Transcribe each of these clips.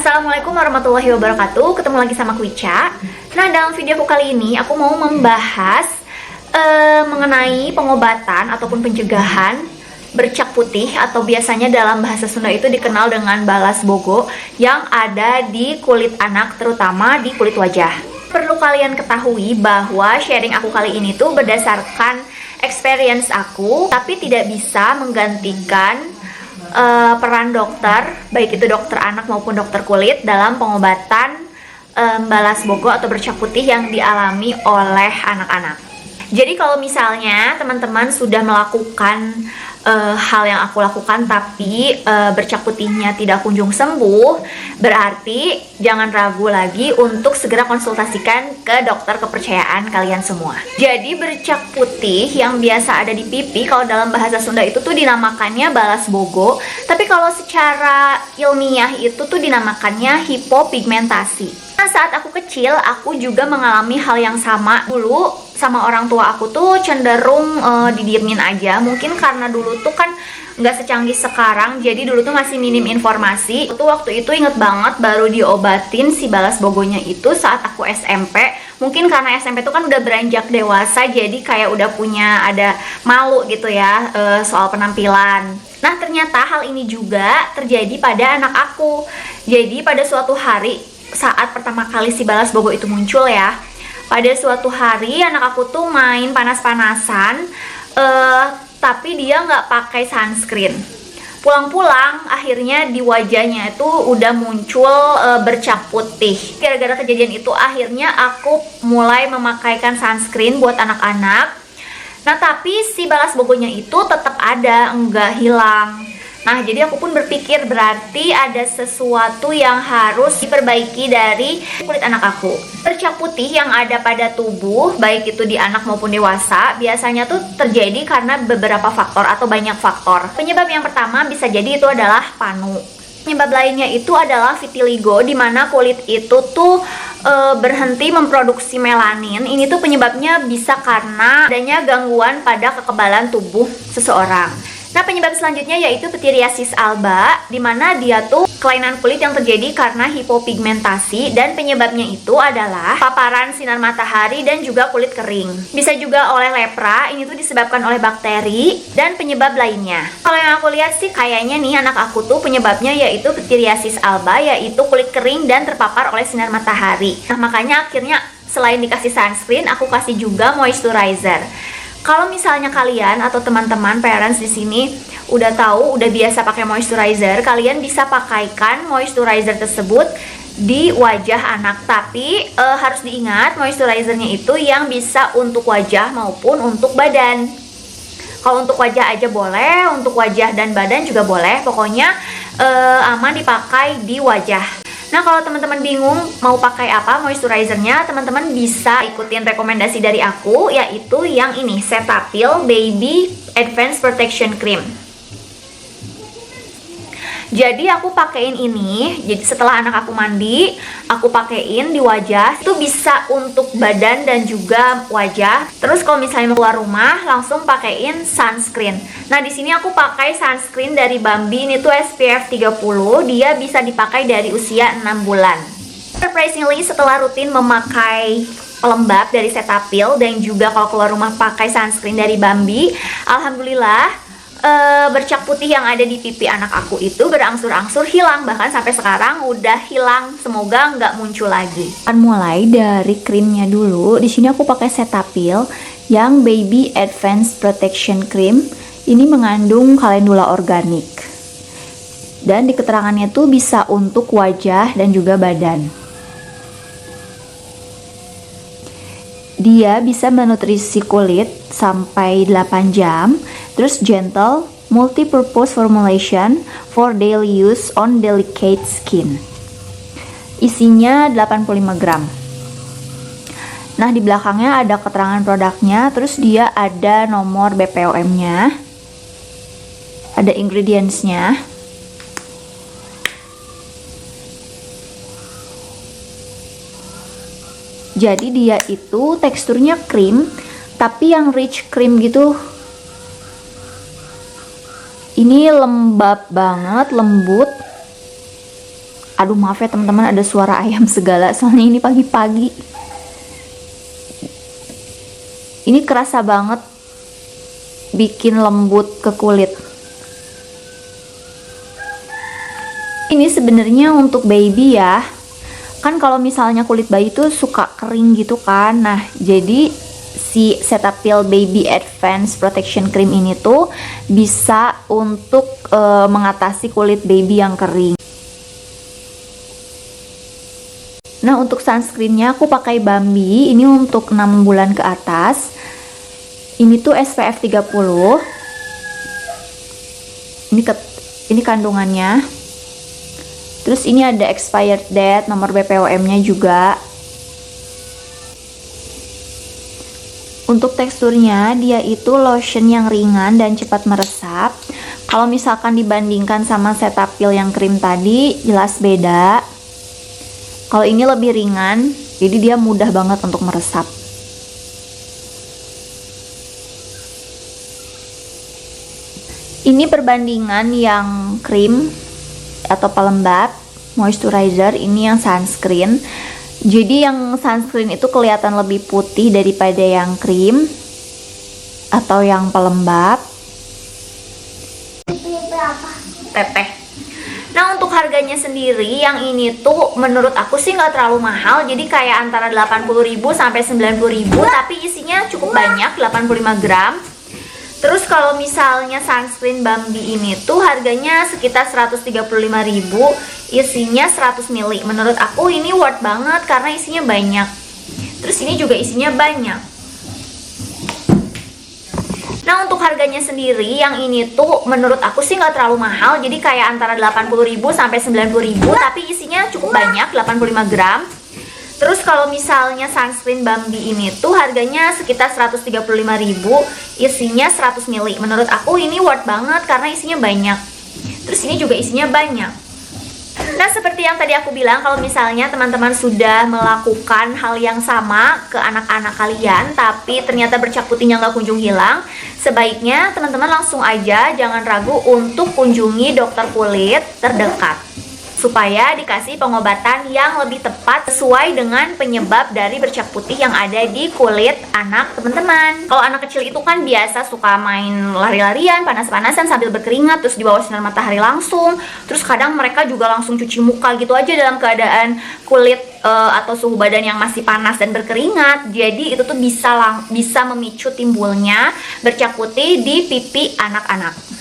Assalamualaikum warahmatullahi wabarakatuh. Ketemu lagi sama aku Ica. Nah, dalam videoku kali ini aku mau membahas mengenai pengobatan ataupun pencegahan bercak putih atau biasanya dalam bahasa Sunda itu dikenal dengan balas bogo yang ada di kulit anak, terutama di kulit wajah. Perlu kalian ketahui bahwa sharing aku kali ini tuh berdasarkan experience aku, tapi tidak bisa menggantikan peran dokter, baik itu dokter anak maupun dokter kulit dalam pengobatan balas bogo atau bercak putih yang dialami oleh anak-anak. Jadi kalau misalnya teman-teman sudah melakukan hal yang aku lakukan tapi bercak putihnya tidak kunjung sembuh, berarti jangan ragu lagi untuk segera konsultasikan ke dokter kepercayaan kalian semua. Jadi bercak putih yang biasa ada di pipi, kalau dalam bahasa Sunda itu tuh dinamakannya balas bogo, tapi kalau secara ilmiah itu tuh dinamakannya hipopigmentasi. Nah, saat aku kecil, aku juga mengalami hal yang sama. Dulu sama orang tua aku tuh cenderung didiemin aja. Mungkin karena dulu tuh kan nggak secanggih sekarang, jadi dulu tuh masih minim informasi. Tuh waktu itu inget banget baru diobatin si balas bogonya itu saat aku SMP. Mungkin karena SMP tuh kan udah beranjak dewasa, jadi kayak udah punya ada malu gitu ya soal penampilan. Nah, ternyata hal ini juga terjadi pada anak aku. Jadi pada suatu hari saat pertama kali si balas bogo itu muncul ya, pada suatu hari anak aku tuh main panas-panasan, tapi dia nggak pakai sunscreen. Pulang-pulang akhirnya di wajahnya itu udah muncul bercak putih. Gara-gara kejadian itu akhirnya aku mulai memakaikan sunscreen buat anak-anak. Nah, tapi si balas bogonya itu tetap ada, nggak hilang. Nah, jadi aku pun berpikir berarti ada sesuatu yang harus diperbaiki dari kulit anak aku. Bercak putih yang ada pada tubuh, baik itu di anak maupun dewasa, biasanya tuh terjadi karena beberapa faktor atau banyak faktor. Penyebab yang pertama bisa jadi itu adalah panu. Penyebab lainnya itu adalah vitiligo, di mana kulit itu tuh berhenti memproduksi melanin. Ini tuh penyebabnya bisa karena adanya gangguan pada kekebalan tubuh seseorang. Nah, penyebab selanjutnya yaitu pityriasis alba, di mana dia tuh kelainan kulit yang terjadi karena hipopigmentasi, dan penyebabnya itu adalah paparan sinar matahari dan juga kulit kering. Bisa juga oleh lepra, ini tuh disebabkan oleh bakteri dan penyebab lainnya. Kalau yang aku lihat sih kayaknya nih anak aku tuh penyebabnya yaitu pityriasis alba, yaitu kulit kering dan terpapar oleh sinar matahari. Nah, makanya akhirnya selain dikasih sunscreen, aku kasih juga moisturizer. Kalau misalnya kalian atau teman-teman parents di sini udah tahu, udah biasa pakai moisturizer, kalian bisa pakaikan moisturizer tersebut di wajah anak. Tapi harus diingat moisturizernya itu yang bisa untuk wajah maupun untuk badan. Kalau untuk wajah aja boleh, untuk wajah dan badan juga boleh. Pokoknya aman dipakai di wajah. Nah, kalau teman-teman bingung mau pakai apa moisturizernya, teman-teman bisa ikutin rekomendasi dari aku, yaitu yang ini, Cetaphil Baby Advanced Protection Cream. Jadi aku pakein ini, jadi setelah anak aku mandi, aku pakein di wajah. Itu bisa untuk badan dan juga wajah. Terus kalau misalnya mau keluar rumah, langsung pakein sunscreen. Nah, di sini aku pakai sunscreen dari Bambi, ini tuh SPF 30. Dia bisa dipakai dari usia 6 bulan. Surprisingly, setelah rutin memakai pelembab dari Cetaphil dan juga kalau keluar rumah pakai sunscreen dari Bambi, alhamdulillah bercak putih yang ada di pipi anak aku itu berangsur-angsur hilang, bahkan sampai sekarang udah hilang, semoga nggak muncul lagi. Akan mulai dari krimnya dulu. Di sini aku pakai Cetaphil yang Baby Advanced Protection Cream. Ini mengandung kalendula organik dan di keterangannya tuh bisa untuk wajah dan juga badan. Dia bisa menutrisi kulit sampai 8 jam. Terus gentle, multi-purpose formulation for daily use on delicate skin. Isinya 85 gram. Nah, di belakangnya ada keterangan produknya, terus dia ada nomor BPOM-nya. Ada ingredients-nya. Jadi dia itu teksturnya krim, tapi yang rich cream gitu. Ini lembab banget, lembut. Aduh maaf ya teman-teman, ada suara ayam segala soalnya ini pagi-pagi. Ini kerasa banget bikin lembut ke kulit. Ini sebenarnya untuk baby ya. Kan kalau misalnya kulit bayi tuh suka kering gitu kan. Nah, jadi si Cetaphil Baby Advanced Protection Cream ini tuh bisa untuk mengatasi kulit baby yang kering. Nah, untuk sunscreennya aku pakai Bambi. Ini untuk 6 bulan ke atas. Ini tuh SPF 30. Ini kandungannya. Terus ini ada expired date, nomor BPOM-nya juga. Untuk teksturnya, dia itu lotion yang ringan dan cepat meresap. Kalau misalkan dibandingkan sama Cetaphil yang krim tadi, jelas beda. Kalau ini lebih ringan, jadi dia mudah banget untuk meresap. Ini perbandingan yang krim atau pelembab, moisturizer, ini yang sunscreen. Jadi yang sunscreen itu kelihatan lebih putih daripada yang krim atau yang pelembab. Teteh. Nah, untuk harganya sendiri yang ini tuh menurut aku sih nggak terlalu mahal. Jadi kayak antara 80.000 sampai 90.000, tapi isinya cukup banyak, 85 gram. Terus kalau misalnya sunscreen Bambi ini tuh harganya sekitar 135.000, isinya 100 ml. Menurut aku ini worth banget karena isinya banyak. Terus ini juga isinya banyak. Nah, untuk harganya sendiri yang ini tuh menurut aku sih nggak terlalu mahal. Jadi kayak antara 80.000 sampai 90.000, tapi isinya cukup banyak, 85 gram. Terus kalau misalnya sunscreen Bambi ini tuh harganya sekitar 135.000, isinya 100 ml. Menurut aku ini worth banget karena isinya banyak. Terus ini juga isinya banyak. Nah, seperti yang tadi aku bilang, kalau misalnya teman-teman sudah melakukan hal yang sama ke anak-anak kalian, tapi ternyata bercak putihnya nggak kunjung hilang, sebaiknya teman-teman langsung aja, jangan ragu untuk kunjungi dokter kulit terdekat, supaya dikasih pengobatan yang lebih tepat sesuai dengan penyebab dari bercak putih yang ada di kulit anak teman-teman. Kalau anak kecil itu kan biasa suka main lari-larian, panas-panasan sambil berkeringat, terus di bawah sinar matahari langsung. Terus kadang mereka juga langsung cuci muka gitu aja dalam keadaan kulit atau suhu badan yang masih panas dan berkeringat. Jadi itu tuh bisa memicu timbulnya bercak putih di pipi anak-anak.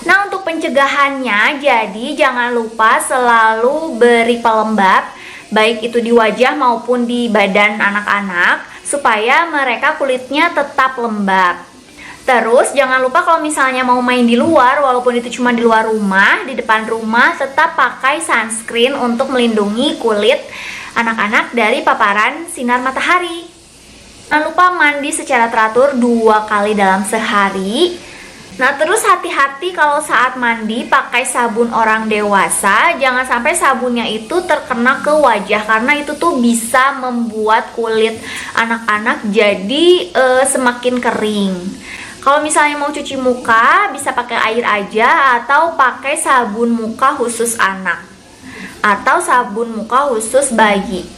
Nah, untuk pencegahannya, jadi jangan lupa selalu beri pelembab, baik itu di wajah maupun di badan anak-anak, supaya mereka kulitnya tetap lembab. Terus jangan lupa kalau misalnya mau main di luar, walaupun itu cuma di luar rumah, di depan rumah, tetap pakai sunscreen untuk melindungi kulit anak-anak dari paparan sinar matahari. Jangan lupa mandi secara teratur 2 kali dalam sehari. Nah, terus hati-hati kalau saat mandi pakai sabun orang dewasa. Jangan sampai sabunnya itu terkena ke wajah, karena itu tuh bisa membuat kulit anak-anak jadi semakin kering. Kalau misalnya mau cuci muka, bisa pakai air aja atau pakai sabun muka khusus anak atau sabun muka khusus bayi.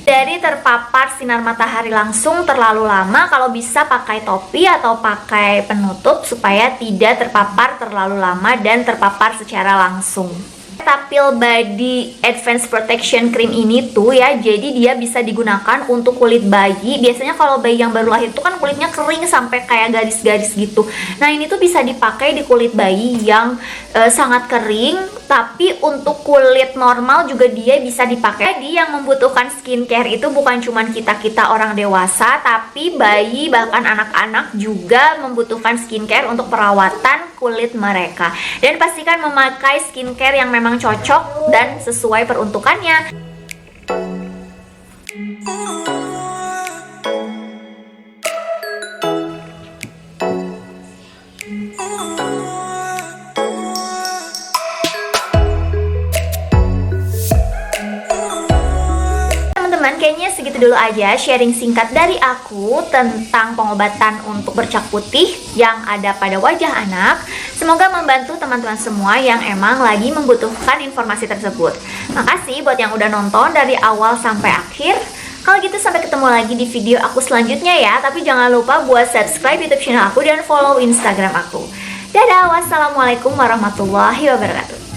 Dari terpapar sinar matahari langsung terlalu lama, kalau bisa pakai topi atau pakai penutup supaya tidak terpapar terlalu lama dan terpapar secara langsung. Cetaphil Body Advanced Protection Cream ini tuh ya, jadi dia bisa digunakan untuk kulit bayi. Biasanya kalau bayi yang baru lahir tuh kan kulitnya kering sampai kayak garis-garis gitu. Nah, ini tuh bisa dipakai di kulit bayi yang sangat kering. Tapi untuk kulit normal juga dia bisa dipakai. Jadi yang membutuhkan skincare itu bukan cuma kita-kita orang dewasa, tapi bayi bahkan anak-anak juga membutuhkan skincare untuk perawatan kulit mereka. Dan pastikan memakai skincare yang memang cocok dan sesuai peruntukannya. Kayaknya segitu dulu aja sharing singkat dari aku tentang pengobatan untuk bercak putih yang ada pada wajah anak. Semoga membantu teman-teman semua yang emang lagi membutuhkan informasi tersebut. Makasih buat yang udah nonton dari awal sampai akhir. Kalau gitu sampai ketemu lagi di video aku selanjutnya ya. Tapi jangan lupa buat subscribe YouTube channel aku dan follow Instagram aku. Dadah, wassalamualaikum warahmatullahi wabarakatuh.